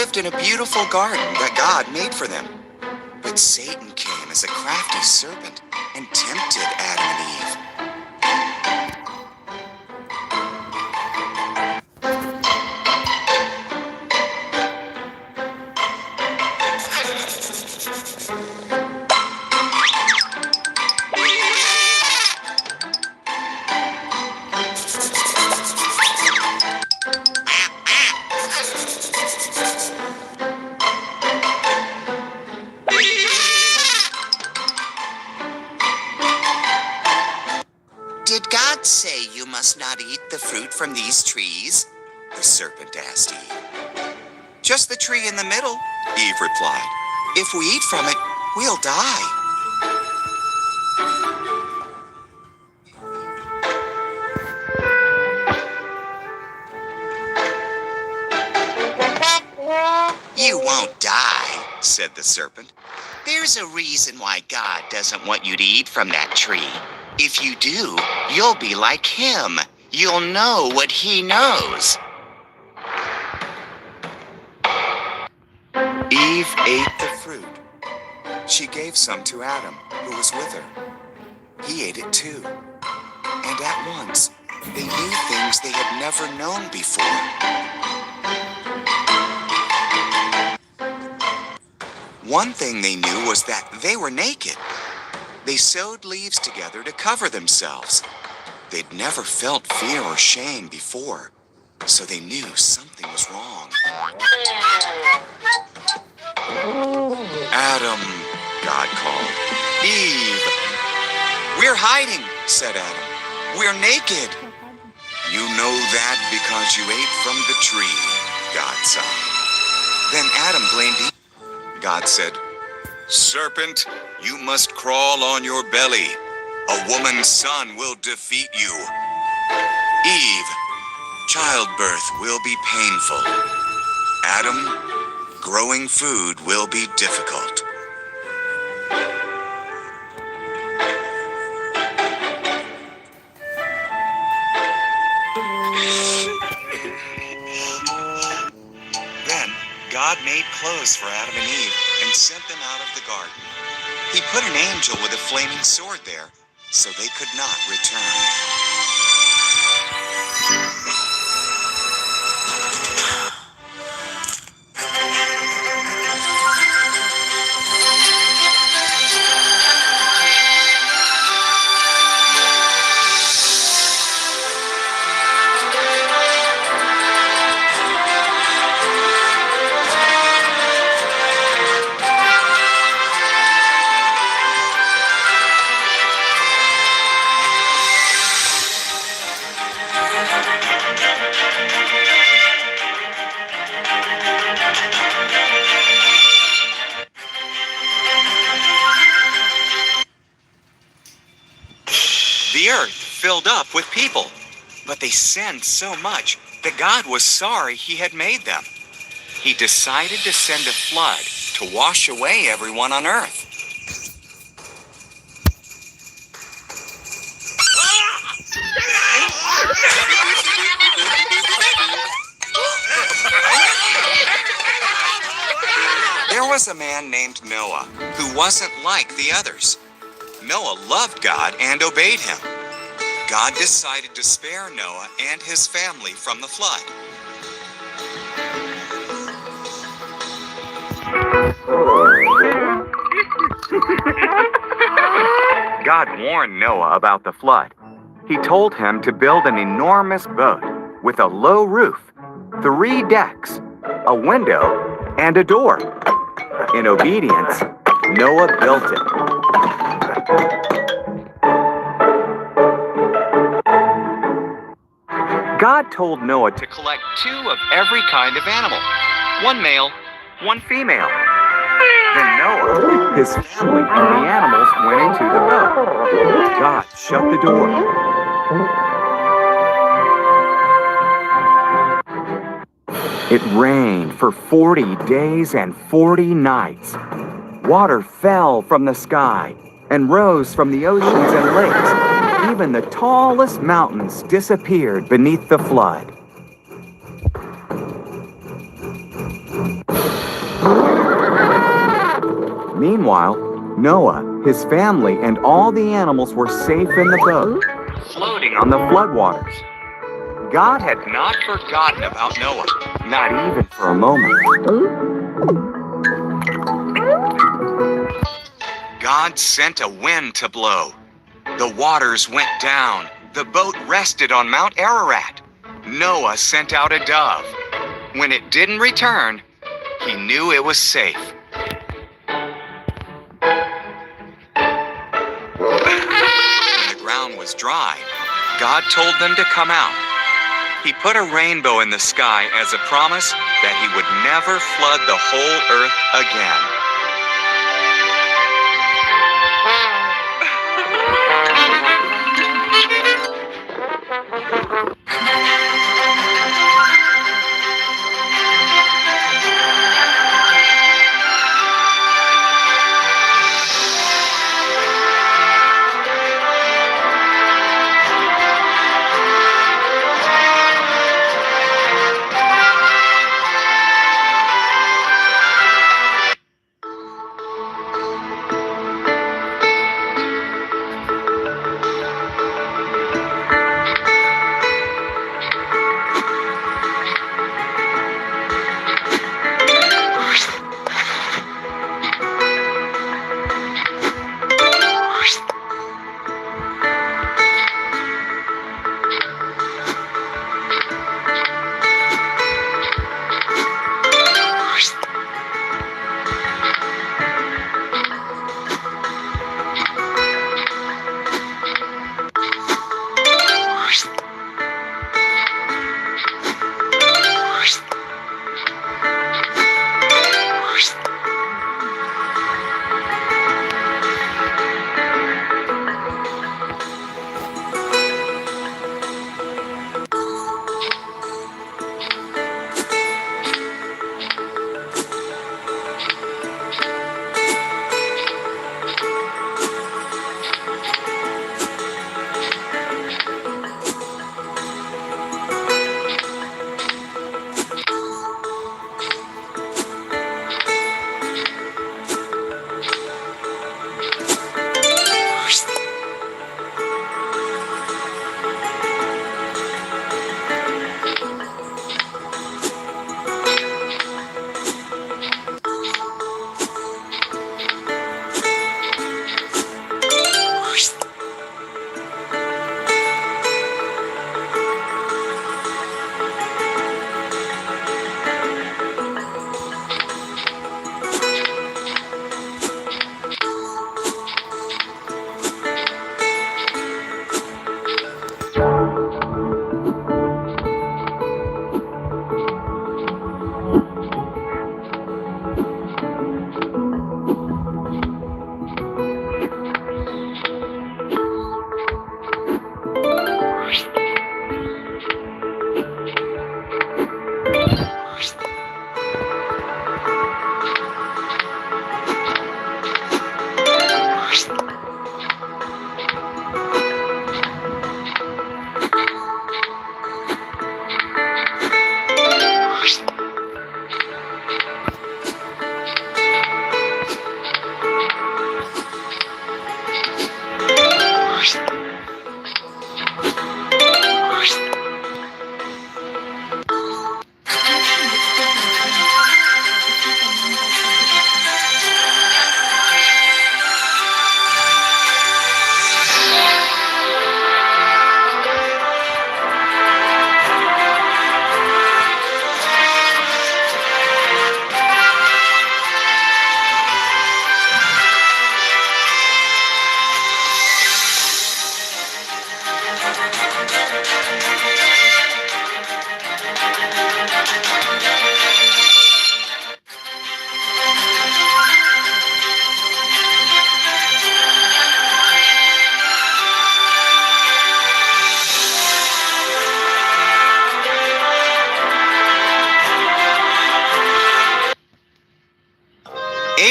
lived in a beautiful garden that God made for them. But Satan came as a crafty serpent and tempted Adam and Eve. Did God say you must not eat the fruit from these trees? The serpent asked Eve. Just the tree in the middle, Eve replied. If we eat from it, we'll die. You won't die, said the serpent. There's a reason why God doesn't want you to eat from that tree. If you do, you'll be like him. You'll know what he knows. Eve ate the fruit. She gave some to Adam, who was with her. He ate it too. And at once, they knew things they had never known before. One thing they knew was that they were naked. They sewed leaves together to cover themselves. They'd never felt fear or shame before, so they knew something was wrong. Adam, God called. Eve. We're hiding, said Adam. We're naked. You know that because you ate from the tree, God sighed. Then Adam blamed Eve. God said, Serpent, you must crawl on your belly. A woman's son will defeat you. Eve, childbirth will be painful. Adam, growing food will be difficult. Then God made clothes for Adam and Eve and sent them out of the garden. He put an angel with a flaming sword there, so they could not return. The earth filled up with people, but they sinned so much that God was sorry he had made them. He decided to send a flood to wash away everyone on earth. There was a man named Noah who wasn't like the others. Noah loved God and obeyed him. God decided to spare Noah and his family from the flood. God warned Noah about the flood. He told him to build an enormous boat with a low roof, 3 decks, a window, and a door. In obedience, Noah built it. God told Noah to collect 2 of every kind of animal, 1 male, 1 female. Then Noah, his family, and the animals went into the boat. God shut the door. It rained for 40 days and 40 nights. Water fell from the sky and rose from the oceans and lakes. Even the tallest mountains disappeared beneath the flood. Meanwhile, Noah, his family, and all the animals were safe in the boat, floating on the floodwaters. God had not forgotten about Noah, not even for a moment. God sent a wind to blow. The waters went down. The boat rested on Mount Ararat. Noah sent out a dove. When it didn't return, he knew it was safe. When the ground was dry, God told them to come out. He put a rainbow in the sky as a promise that he would never flood the whole earth again.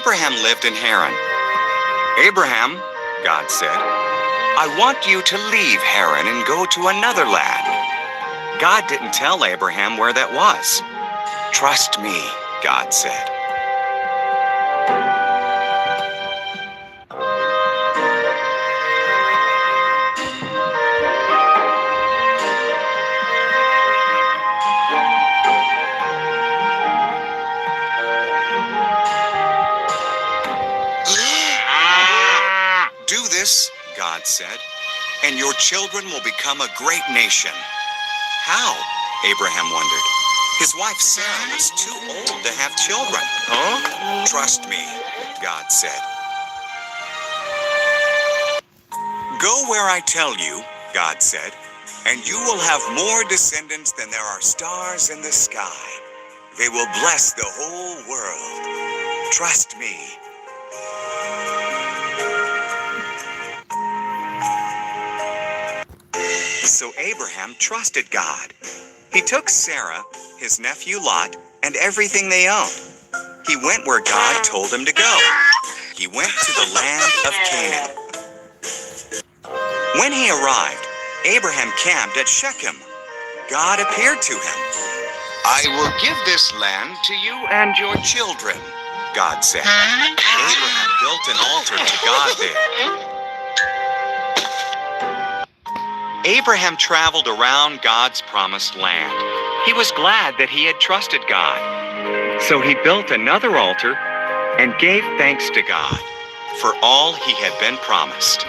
Abraham lived in Haran. Abraham, God said, I want you to leave Haran and go to another land. God didn't tell Abraham where that was. Trust me, God said. this, God said, and your children will become a great nation. How? Abraham wondered. His wife Sarah was too old to have children. Huh? Trust me, God said. Go where I tell you, God said, and you will have more descendants than there are stars in the sky. They will bless the whole world. Trust me. So Abraham trusted God. He took Sarah, his nephew Lot, and everything they owned. He went where God told him to go. He went to the land of Canaan. When he arrived, Abraham camped at Shechem. God appeared to him. I will give this land to you and your children, God said. Abraham built an altar to God there. Abraham traveled around God's promised land. He was glad that he had trusted God. So he built another altar and gave thanks to God for all he had been promised.